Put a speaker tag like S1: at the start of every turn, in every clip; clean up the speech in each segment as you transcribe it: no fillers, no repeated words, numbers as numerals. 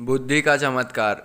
S1: बुद्धि का चमत्कार।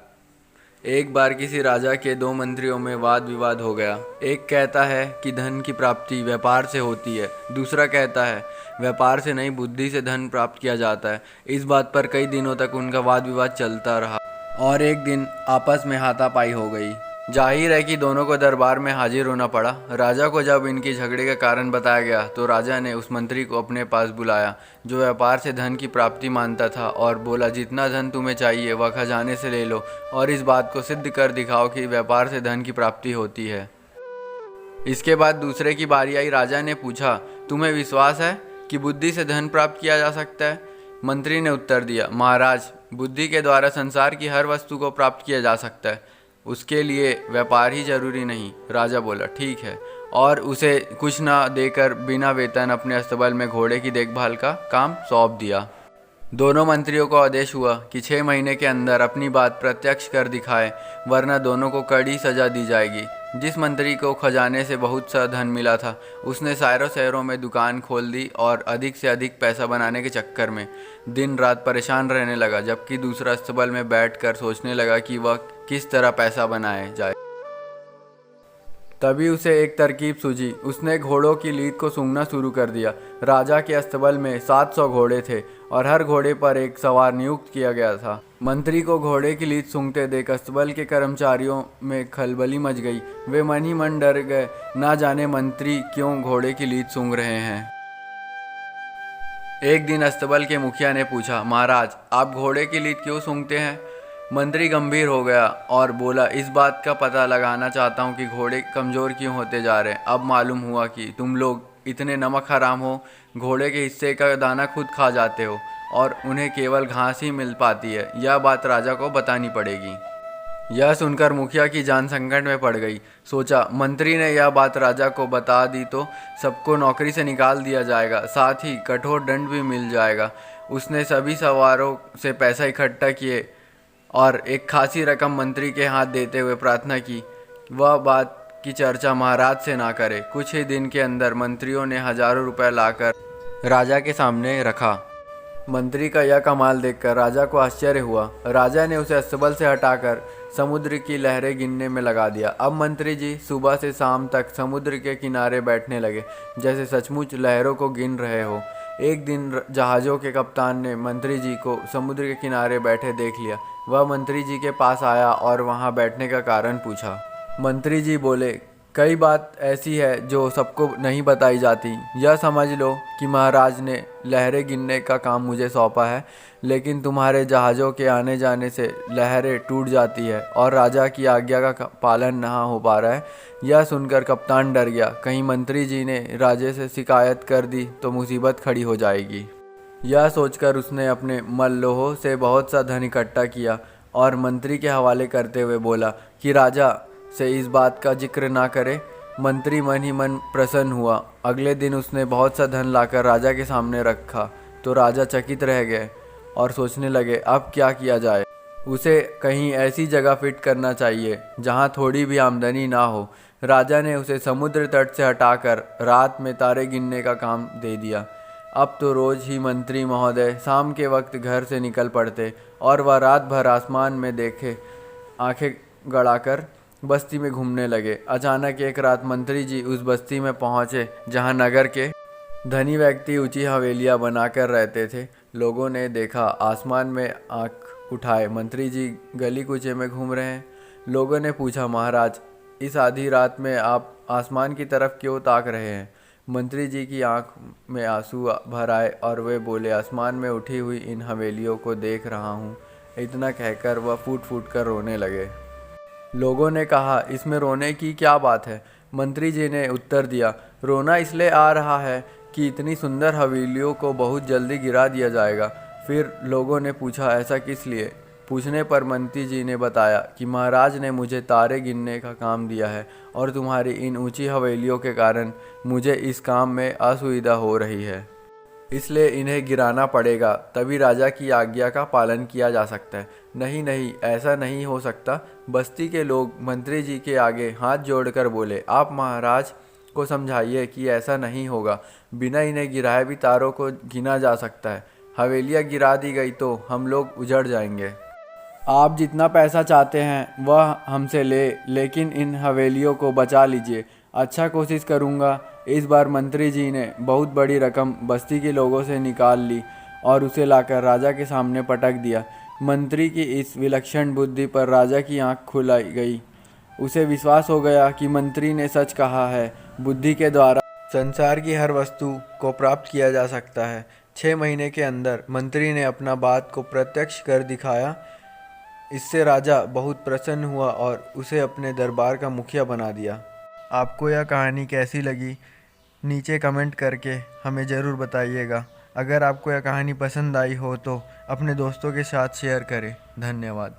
S1: एक बार किसी राजा के दो मंत्रियों में वाद विवाद हो गया। एक कहता है कि धन की प्राप्ति व्यापार से होती है, दूसरा कहता है व्यापार से नहीं, बुद्धि से धन प्राप्त किया जाता है। इस बात पर कई दिनों तक उनका वाद विवाद चलता रहा और एक दिन आपस में हाथापाई हो गई। जाहिर है कि दोनों को दरबार में हाजिर होना पड़ा। राजा को जब इनकी झगड़े का कारण बताया गया तो राजा ने उस मंत्री को अपने पास बुलाया जो व्यापार से धन की प्राप्ति मानता था और बोला, जितना धन तुम्हें चाहिए वह खजाने से ले लो और इस बात को सिद्ध कर दिखाओ कि व्यापार से धन की प्राप्ति होती है। इसके बाद दूसरे की बारी आई। राजा ने पूछा, तुम्हें विश्वास है कि बुद्धि से धन प्राप्त किया जा सकता है? मंत्री ने उत्तर दिया, महाराज, बुद्धि के द्वारा संसार की हर वस्तु को प्राप्त किया जा सकता है, उसके लिए व्यापार ही जरूरी नहीं। राजा बोला, ठीक है, और उसे कुछ न देकर बिना वेतन अपने अस्तबल में घोड़े की देखभाल का काम सौंप दिया। दोनों मंत्रियों को आदेश हुआ कि 6 महीने के अंदर अपनी बात प्रत्यक्ष कर दिखाए, वरना दोनों को कड़ी सजा दी जाएगी। जिस मंत्री को खजाने से बहुत सा धन मिला था उसने सारों शहरों में दुकान खोल दी और अधिक से अधिक पैसा बनाने के चक्कर में दिन रात परेशान रहने लगा, जबकि दूसरा अस्तबल में बैठकर सोचने लगा कि वह किस तरह पैसा बनाए जाए। तभी उसे एक तरकीब सूझी। उसने घोड़ों की लीद को सूंघना शुरू कर दिया। राजा के अस्तबल में 700 घोड़े थे और हर घोड़े पर एक सवार नियुक्त किया गया था। मंत्री को घोड़े की लीद सूंघते देख अस्तबल के कर्मचारियों में खलबली मच गई। वे मन ही मन डर गए, ना जाने मंत्री क्यों घोड़े की लीद सूंघ रहे हैं। एक दिन अस्तबल के मुखिया ने पूछा, महाराज, आप घोड़े की लीद क्यों सूंघते हैं? मंत्री गंभीर हो गया और बोला, इस बात का पता लगाना चाहता हूँ कि घोड़े कमज़ोर क्यों होते जा रहे हैं। अब मालूम हुआ कि तुम लोग इतने नमक हराम हो, घोड़े के हिस्से का दाना खुद खा जाते हो और उन्हें केवल घास ही मिल पाती है। यह बात राजा को बतानी पड़ेगी। यह सुनकर मुखिया की जान संकट में पड़ गई। सोचा, मंत्री ने यह बात राजा को बता दी तो सबको नौकरी से निकाल दिया जाएगा, साथ ही कठोर दंड भी मिल जाएगा। उसने सभी सवारों से पैसा इकट्ठा किए और एक खासी रकम मंत्री के हाथ देते हुए प्रार्थना की वह बात की चर्चा महाराज से ना करे। कुछ ही दिन के अंदर मंत्रियों ने हजारों रुपए लाकर राजा के सामने रखा। मंत्री का यह कमाल देखकर राजा को आश्चर्य हुआ। राजा ने उसे अस्तबल से हटाकर समुद्र की लहरें गिनने में लगा दिया। अब मंत्री जी सुबह से शाम तक समुद्र के किनारे बैठने लगे, जैसे सचमुच लहरों को गिन रहे हो। एक दिन जहाज़ों के कप्तान ने मंत्री जी को समुद्र के किनारे बैठे देख लिया। वह मंत्री जी के पास आया और वहां बैठने का कारण पूछा। मंत्री जी बोले, कई बात ऐसी है जो सबको नहीं बताई जाती। यह समझ लो कि महाराज ने लहरें गिनने का काम मुझे सौंपा है, लेकिन तुम्हारे जहाज़ों के आने जाने से लहरें टूट जाती है और राजा की आज्ञा का पालन नहीं हो पा रहा है। यह सुनकर कप्तान डर गया, कहीं मंत्री जी ने राजे से शिकायत कर दी तो मुसीबत खड़ी हो जाएगी। यह सोचकर उसने अपने मल्लोहों से बहुत सा धन इकट्ठा किया और मंत्री के हवाले करते हुए बोला कि राजा से इस बात का जिक्र ना करे। मंत्री मन ही मन प्रसन्न हुआ। अगले दिन उसने बहुत सा धन लाकर राजा के सामने रखा तो राजा चकित रह गए और सोचने लगे, अब क्या किया जाए। उसे कहीं ऐसी जगह फिट करना चाहिए जहां थोड़ी भी आमदनी ना हो। राजा ने उसे समुद्र तट से हटाकर रात में तारे गिनने का काम दे दिया। अब तो रोज ही मंत्री महोदय शाम के वक्त घर से निकल पड़ते और वह रात भर आसमान में देखे आंखें गड़ाकर बस्ती में घूमने लगे। अचानक एक रात मंत्री जी उस बस्ती में पहुंचे जहां नगर के धनी व्यक्ति ऊंची हवेलियां बनाकर रहते थे। लोगों ने देखा, आसमान में आंख उठाए मंत्री जी गली कूचे में घूम रहे हैं। लोगों ने पूछा, महाराज, इस आधी रात में आप आसमान की तरफ क्यों ताक रहे हैं? मंत्री जी की आंख में आंसू भर आए और वे बोले, आसमान में उठी हुई इन हवेलियों को देख रहा हूँ। इतना कहकर वह फूट फूट कर रोने लगे। लोगों ने कहा, इसमें रोने की क्या बात है? मंत्री जी ने उत्तर दिया, रोना इसलिए आ रहा है कि इतनी सुंदर हवेलियों को बहुत जल्दी गिरा दिया जाएगा। फिर लोगों ने पूछा, ऐसा किस लिए? पूछने पर मंत्री जी ने बताया कि महाराज ने मुझे तारे गिनने का काम दिया है और तुम्हारी इन ऊंची हवेलियों के कारण मुझे इस काम में असुविधा हो रही है, इसलिए इन्हें गिराना पड़ेगा, तभी राजा की आज्ञा का पालन किया जा सकता है। नहीं नहीं, ऐसा नहीं हो सकता। बस्ती के लोग मंत्री जी के आगे हाथ जोड़कर बोले, आप महाराज को समझाइए कि ऐसा नहीं होगा। बिना इन्हें गिराए भी तारों को गिना जा सकता है। हवेलियाँ गिरा दी गई तो हम लोग उजड़ जाएंगे। आप जितना पैसा चाहते हैं वह हमसे लेकिन इन हवेलियों को बचा लीजिए। अच्छा, कोशिश करूँगा। इस बार मंत्री जी ने बहुत बड़ी रकम बस्ती के लोगों से निकाल ली और उसे लाकर राजा के सामने पटक दिया। मंत्री की इस विलक्षण बुद्धि पर राजा की आंख खुल गई। उसे विश्वास हो गया कि मंत्री ने सच कहा है। बुद्धि के द्वारा संसार की हर वस्तु को प्राप्त किया जा सकता है। 6 महीने के अंदर मंत्री ने अपना बात को प्रत्यक्ष कर दिखाया। इससे राजा बहुत प्रसन्न हुआ और उसे अपने दरबार का मुखिया बना दिया। आपको यह कहानी कैसी लगी नीचे कमेंट करके हमें ज़रूर बताइएगा। अगर आपको यह कहानी पसंद आई हो तो अपने दोस्तों के साथ शेयर करें। धन्यवाद।